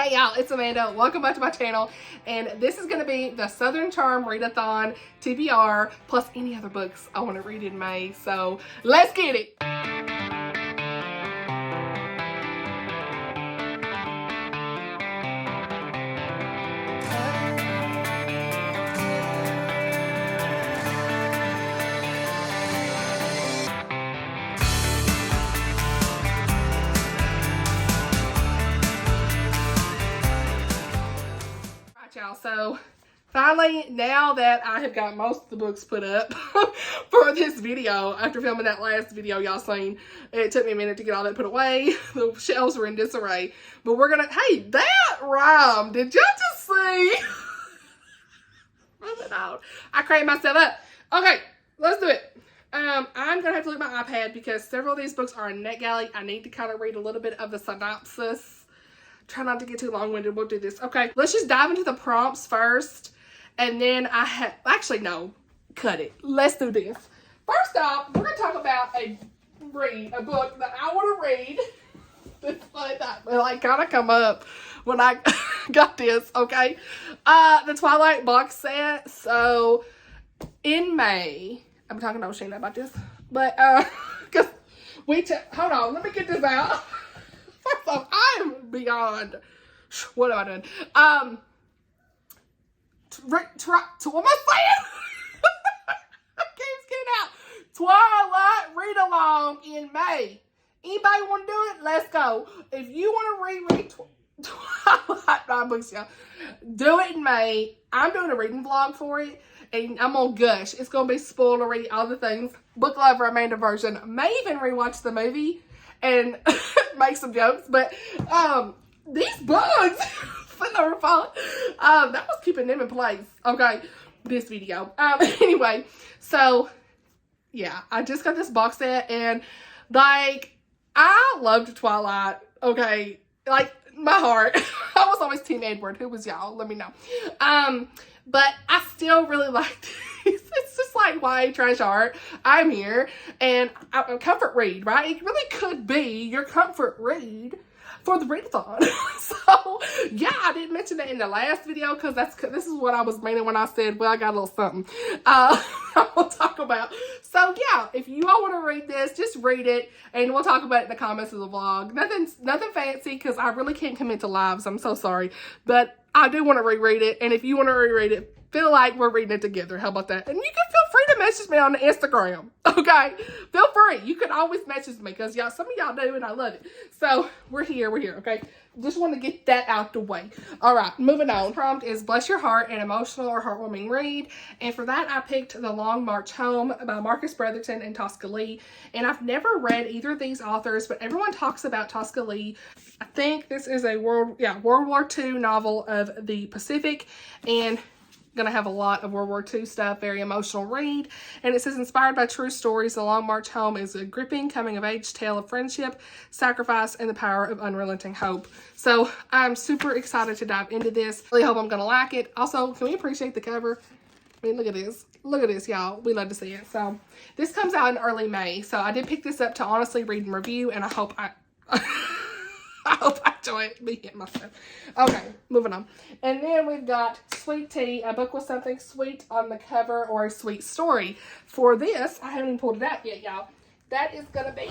Hey y'all, it's Amanda. Welcome back to my channel. And this is going to be the Southern Charm Readathon TBR plus any other books I want to read in May. So let's get it. Y'all, so finally, now that I have got most of the books put up for this video, after filming that last video y'all seen, it took me a minute to get all that put away. The shelves were in disarray, but we're gonna, hey, that rhyme, did y'all just see? I cranked myself up. Okay, let's do it. I'm gonna have to look at my iPad because several of these books are in Netgalley. I need to kind of read a little bit of the synopsis. Try not to get too long-winded. We'll do this. Okay, let's just dive into the prompts first. And then actually, no. Cut it. Let's do this. First off, we're going to talk about a book that I want to read. That kind of come up when I got this, okay? The Twilight box set. So, in May, I'm talking to Sheena about this. But, because hold on, let me get this out. First off, I'm beyond. What am I doing? What am I saying? I keep getting out. Twilight Readalong in May. Anybody want to do it? Let's go. If you want to reread Twilight books, y'all, do it in May. I'm doing a reading vlog for it, and I'm gonna gush. It's gonna be spoilery, all the things. Book Lover Amanda version. May even rewatch the movie and make some jokes, but these bugs that was keeping them in place. Okay, this video. Anyway, so yeah, I just got this box set, and like I loved Twilight. Okay, like my heart. I was always Team Edward. Who was y'all? Let me know. But I still really liked it. It's just like YA trash art. I'm here, and a comfort read, right? It really could be your comfort read for the Readathon. So yeah, I didn't mention that in the last video because this is what I was meaning when I said, well, I got a little something we'll talk about. So yeah, if you all want to read this, just read it, and we'll talk about it in the comments of the vlog. Nothing fancy because I really can't commit to lives. I'm so sorry, but I do want to reread it, and if you want to reread it, feel like we're reading it together. How about that? And you can feel free to message me on the Instagram. Okay, feel free. You can always message me because y'all, some of y'all do, and I love it. So we're here. Okay, just want to get that out the way. All right, moving on. Prompt is Bless Your Heart, an emotional or heartwarming read, and for that I picked The Long March Home by Marcus Brotherton and Tosca. And I've never read either of these authors, but everyone talks about Tosca. I think this is a World War II novel of the Pacific, and gonna have a lot of World War II stuff. Very emotional read, and it says inspired by true stories, The Long March Home is a gripping coming-of-age tale of friendship, sacrifice, and the power of unrelenting hope. So I'm super excited to dive into this. Really hope I'm gonna like it. Also, can we appreciate the cover? I mean, look at this, y'all. We love to see it. So this comes out in early May, so I did pick this up to honestly read and review, and I hope I enjoy it. Me hitting myself. Okay, moving on. And then we've got Sweet Tea, a book with something sweet on the cover or a sweet story. For this, I haven't even pulled it out yet, y'all. That is going to be,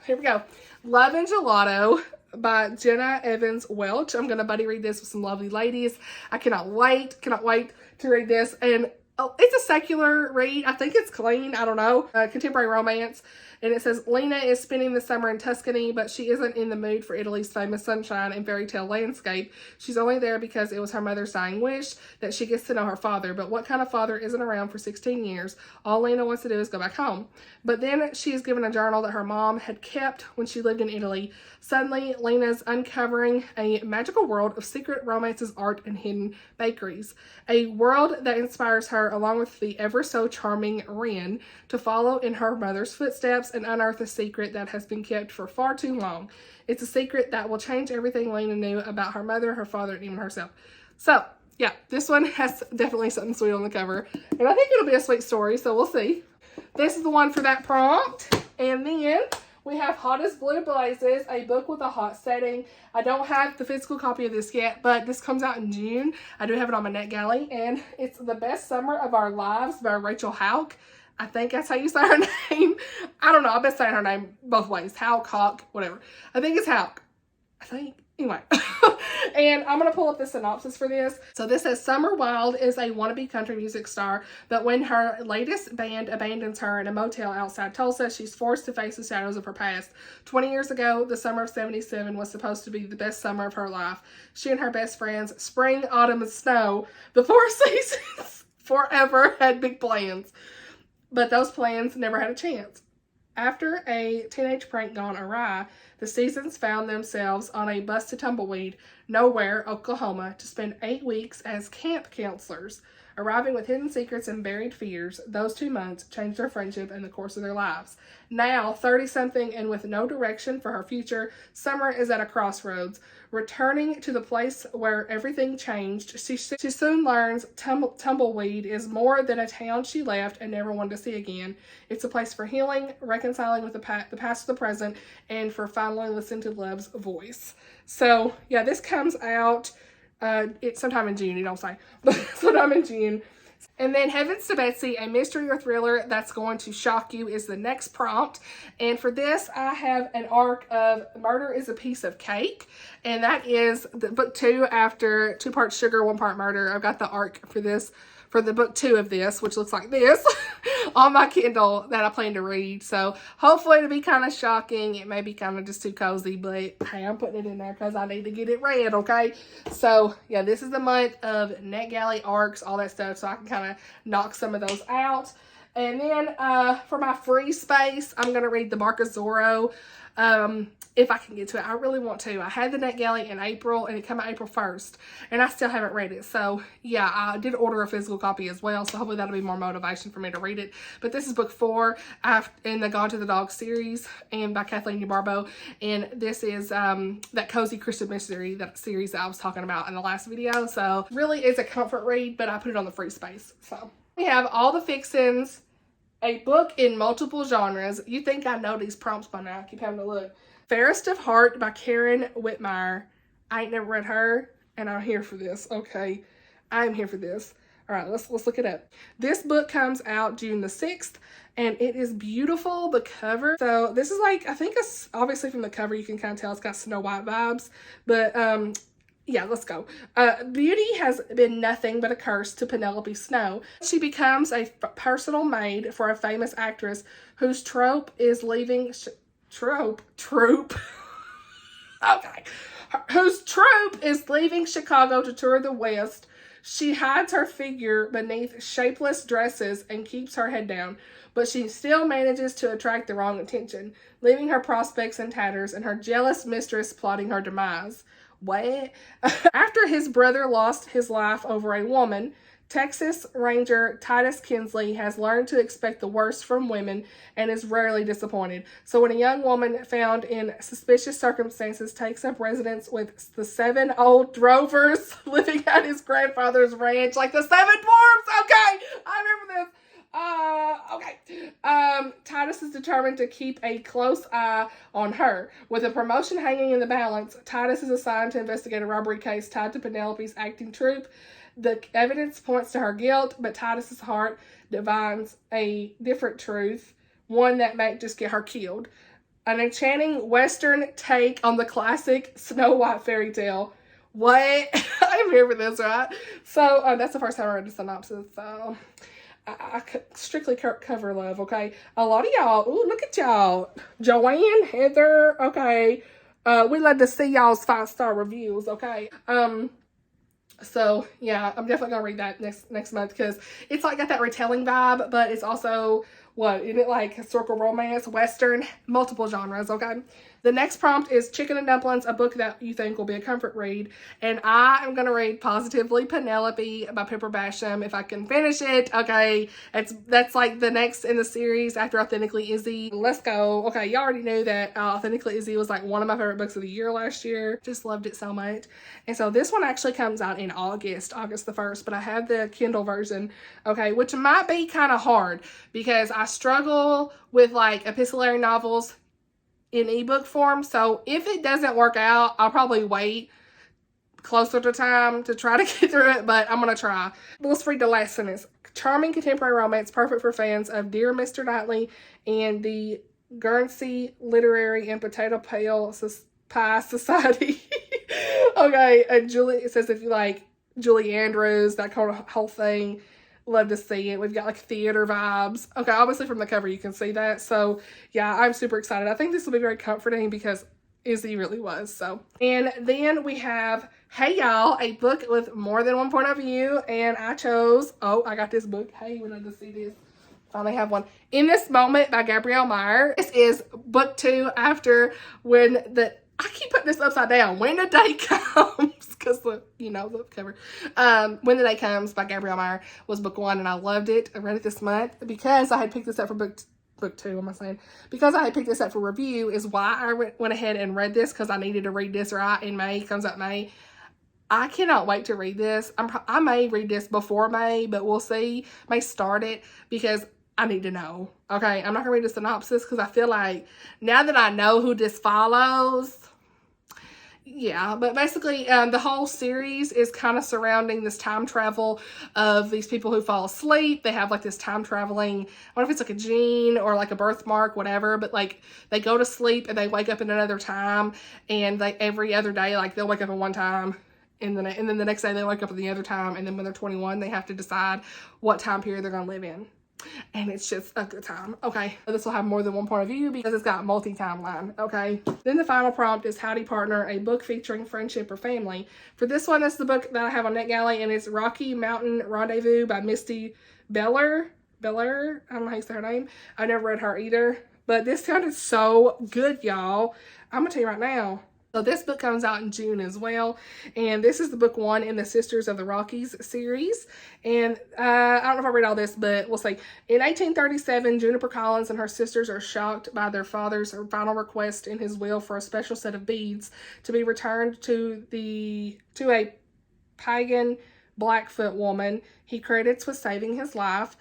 here we go, Love and Gelato by Jenna Evans Welch. I'm going to buddy read this with some lovely ladies. I cannot wait to read this. And it's a secular read. I think it's clean. I don't know. Contemporary romance. And it says, Lena is spending the summer in Tuscany, but she isn't in the mood for Italy's famous sunshine and fairy tale landscape. She's only there because it was her mother's dying wish that she gets to know her father. But what kind of father isn't around for 16 years? All Lena wants to do is go back home. But then she is given a journal that her mom had kept when she lived in Italy. Suddenly, Lena's uncovering a magical world of secret romances, art, and hidden bakeries. A world that inspires her, along with the ever so charming Ren, to follow in her mother's footsteps and unearth a secret that has been kept for far too long. It's a secret that will change everything Lena knew about her mother, her father, and even herself. So, yeah, this one has definitely something sweet on the cover. And I think it'll be a sweet story, so we'll see. This is the one for that prompt. And then We have Hot as Blue Blazes, a book with a hot setting. I don't have the physical copy of this yet, but this comes out in June. I do have it on my Netgalley, and it's The Best Summer of Our Lives by Rachel Hauck. I think that's how you say her name. I don't know. I've been saying her name both ways. Hauck, whatever. I think it's Hauck. I think. Anyway, and I'm going to pull up the synopsis for this. So this says, Summer Wilde is a wannabe country music star, but when her latest band abandons her in a motel outside Tulsa, she's forced to face the shadows of her past. 20 years ago, the summer of 77 was supposed to be the best summer of her life. She and her best friends, spring, autumn, and snow, the 4 seasons, forever had big plans. But those plans never had a chance. After a teenage prank gone awry, the seasons found themselves on a bus to Tumbleweed, Nowhere, Oklahoma, to spend 8 weeks as camp counselors. Arriving with hidden secrets and buried fears, those 2 months changed their friendship and the course of their lives. Now, 30-something and with no direction for her future, Summer is at a crossroads. Returning to the place where everything changed, she soon learns Tumbleweed is more than a town she left and never wanted to see again. It's a place for healing, reconciling with the past to the present, and for finally listening to love's voice. So, yeah, this comes out it's sometime in June, you don't say, but sometime in June. And then Heavens to Betsy, a mystery or thriller that's going to shock you, is the next prompt. And for this, I have an arc of Murder is a Piece of Cake. And that is the book 2 after 2 parts sugar, 1 part murder. I've got the arc for this, for the book 2 of this, which looks like this, on my Kindle that I plan to read. So hopefully it'll be kind of shocking. It may be kind of just too cozy, but hey, I'm putting it in there because I need to get it read, okay? So yeah, this is the month of Netgalley arcs, all that stuff, so I can kind of knock some of those out. And then for my free space, I'm going to read The Mark of Zorro. If I can get to it. I really want to. I had the Netgalley in April, and it came out April 1st, and I still haven't read it. So, yeah, I did order a physical copy as well, so hopefully that'll be more motivation for me to read it. But this is book 4 in the Gone to the Dog series, and by Kathleen Barbeau, and this is that cozy Christian mystery, that series that I was talking about in the last video. So, really is a comfort read, but I put it on the free space. So, we have All the Fixins, a book in multiple genres. You think I know these prompts by now. I keep having to look. Fairest of Heart by Karen Witemeyer. I ain't never read her, and I'm here for this. Okay, I'm here for this. All right, let's look it up. This book comes out June the 6th, and it is beautiful, the cover. So this is like, I think it's obviously from the cover, you can kind of tell it's got Snow White vibes, but yeah, let's go. Beauty has been nothing but a curse to Penelope Snow. She becomes a personal maid for a famous actress whose trope is leaving... Troop. Okay. Whose troupe is leaving Chicago to tour the West. She hides her figure beneath shapeless dresses and keeps her head down, but she still manages to attract the wrong attention, leaving her prospects in tatters and her jealous mistress plotting her demise. What? After his brother lost his life over a woman, Texas Ranger Titus Kinsley has learned to expect the worst from women and is rarely disappointed. So when a young woman found in suspicious circumstances takes up residence with the 7 old drovers living at his grandfather's ranch, like the 7 dwarfs, okay, I remember this. Titus is determined to keep a close eye on her. With a promotion hanging in the balance, Titus is assigned to investigate a robbery case tied to Penelope's acting troupe. The evidence points to her guilt, but Titus's heart divines a different truth, one that might just get her killed. An enchanting Western take on the classic Snow White fairy tale. What? I'm here for this, right? So, that's the first time I read the synopsis, so... I strictly cover love, okay? A lot of y'all, ooh, look at y'all. Joanne, Heather, okay. We love to see y'all's 5-star reviews, okay? So, yeah, I'm definitely going to read that next month because it's like got that retelling vibe, but it's also, what, isn't it like historical romance, Western, multiple genres, okay? The next prompt is Chicken and Dumplings, a book that you think will be a comfort read. And I am going to read Positively Penelope by Pippa Basham if I can finish it. Okay, that's like the next in the series after Authentically Izzy. Let's go. Okay, you already knew that Authentically Izzy was like one of my favorite books of the year last year. Just loved it so much. And so this one actually comes out in August the 1st, but I have the Kindle version, okay, which might be kind of hard because I struggle with like epistolary novels. in ebook form. So if it doesn't work out, I'll probably wait closer to time to try to get through it, but I'm going to try. Let's read the last sentence. Charming contemporary romance, perfect for fans of Dear Mr. Knightley and the Guernsey Literary and Potato Pie Society. Okay, and Julie, it says if you like Julie Andrews, that kind of whole thing, love to see it. We've got like theater vibes. Okay, obviously from the cover you can see that. So yeah, I'm super excited. I think this will be very comforting because Izzy really was. So, and then we have Hey Y'all, a book with more than one point of view, and I chose, oh, I got this book. Hey, when I just see this, finally have one. In This Moment by Gabrielle Meyer. This is book 2 after when the, I keep putting this upside down, When the Day Comes, because the, you know, the cover. When the Day Comes by Gabrielle Meyer was book 1, and I loved it. I read it this month because I had picked this up for book 2, what am I saying? Because I had picked this up for review is why I went ahead and read this, because I needed to read this right in May. It comes out May. I cannot wait to read this. I may read this before May, but we'll see. May start it because I need to know. Okay, I'm not going to read the synopsis because I feel like now that I know who this follows, yeah, but basically the whole series is kind of surrounding this time travel of these people who fall asleep. They have like this time traveling, I wonder if it's like a gene or like a birthmark, whatever, but like they go to sleep and they wake up in another time, and they every other day, like they'll wake up at one time and then the next day they wake up at the other time, and then when they're 21 they have to decide what time period they're going to live in. And it's just a good time. Okay, this will have more than one point of view because it's got multi-timeline. Okay, then the final prompt is Howdy Partner, a book featuring friendship or family. For this one, that's the book that I have on Netgalley, and it's Rocky Mountain Rendezvous by Misty Beller. I don't know how you say her name. I never read her either, but this sounded so good, y'all. I'm gonna tell you right now. So this book comes out in June as well, and this is the book 1 in the Sisters of the Rockies series. And I don't know if I read all this, but we'll see. In 1837, Juniper Collins and her sisters are shocked by their father's final request in his will for a special set of beads to be returned to a pagan Blackfoot woman he credits with saving his life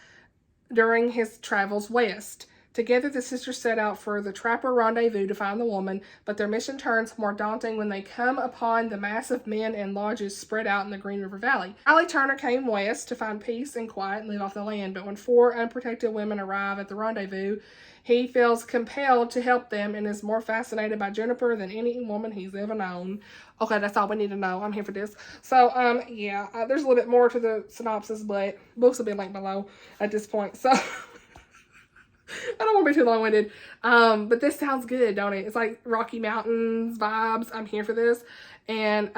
during his travels west. Together, the sisters set out for the Trapper Rendezvous to find the woman, but their mission turns more daunting when they come upon the mass of men and lodges spread out in the Green River Valley. Riley Turner came west to find peace and quiet and live off the land, but when 4 unprotected women arrive at the rendezvous, he feels compelled to help them and is more fascinated by Juniper than any woman he's ever known. Okay, that's all we need to know. I'm here for this. So, yeah, there's a little bit more to the synopsis, but books will be linked below at this point, so... I don't want to be too long-winded, but this sounds good, don't it? It's like Rocky Mountains vibes. I'm here for this, and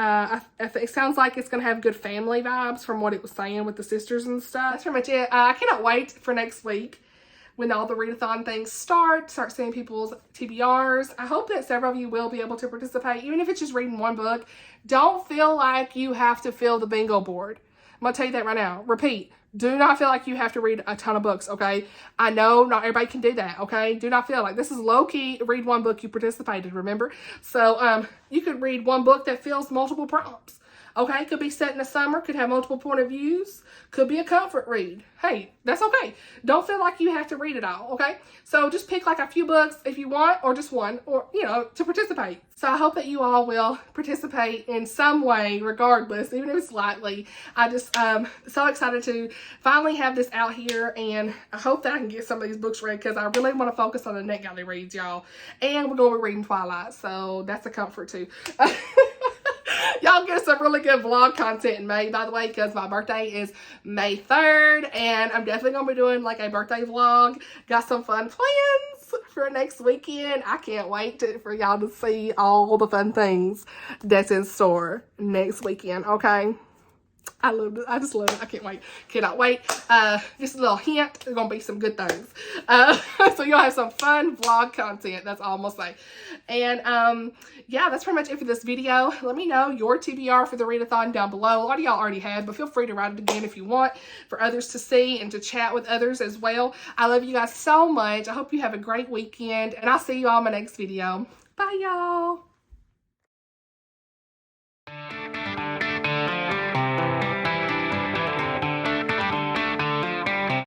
it sounds like it's going to have good family vibes from what it was saying with the sisters and stuff. That's pretty much it. I cannot wait for next week when all the readathon things start seeing people's TBRs. I hope that several of you will be able to participate, even if it's just reading one book. Don't feel like you have to fill the bingo board. I'm going to tell you that right now. Repeat. Do not feel like you have to read a ton of books, okay? I know not everybody can do that, okay? Do not feel like this is low-key. Read one book, you participated, remember? So, you could read one book that fills multiple prompts, okay? Could be set in the summer, could have multiple point of views, could be a comfort read. Hey, that's okay. Don't feel like you have to read it all, okay? So just pick like a few books if you want, or just one, or, you know, to participate. So I hope that you all will participate in some way, regardless, even if it's lightly. I just, so excited to finally have this out here, and I hope that I can get some of these books read, because I really want to focus on the Netgalley reads, y'all. And we're going to be reading Twilight, so that's a comfort too. Y'all get some really good vlog content in May, by the way, because my birthday is May 3rd, and I'm definitely going to be doing like a birthday vlog. Got some fun plans for next weekend. I can't wait for y'all to see all the fun things that's in store next weekend, okay? I love it. I just love it. I can't wait. Cannot wait. Just a little hint. There's going to be some good things. So you'll have some fun vlog content. That's all I'm going to say. And, yeah, that's pretty much it for this video. Let me know your TBR for the readathon down below. A lot of y'all already have, but feel free to write it again if you want for others to see and to chat with others as well. I love you guys so much. I hope you have a great weekend, and I'll see you all in my next video. Bye, y'all.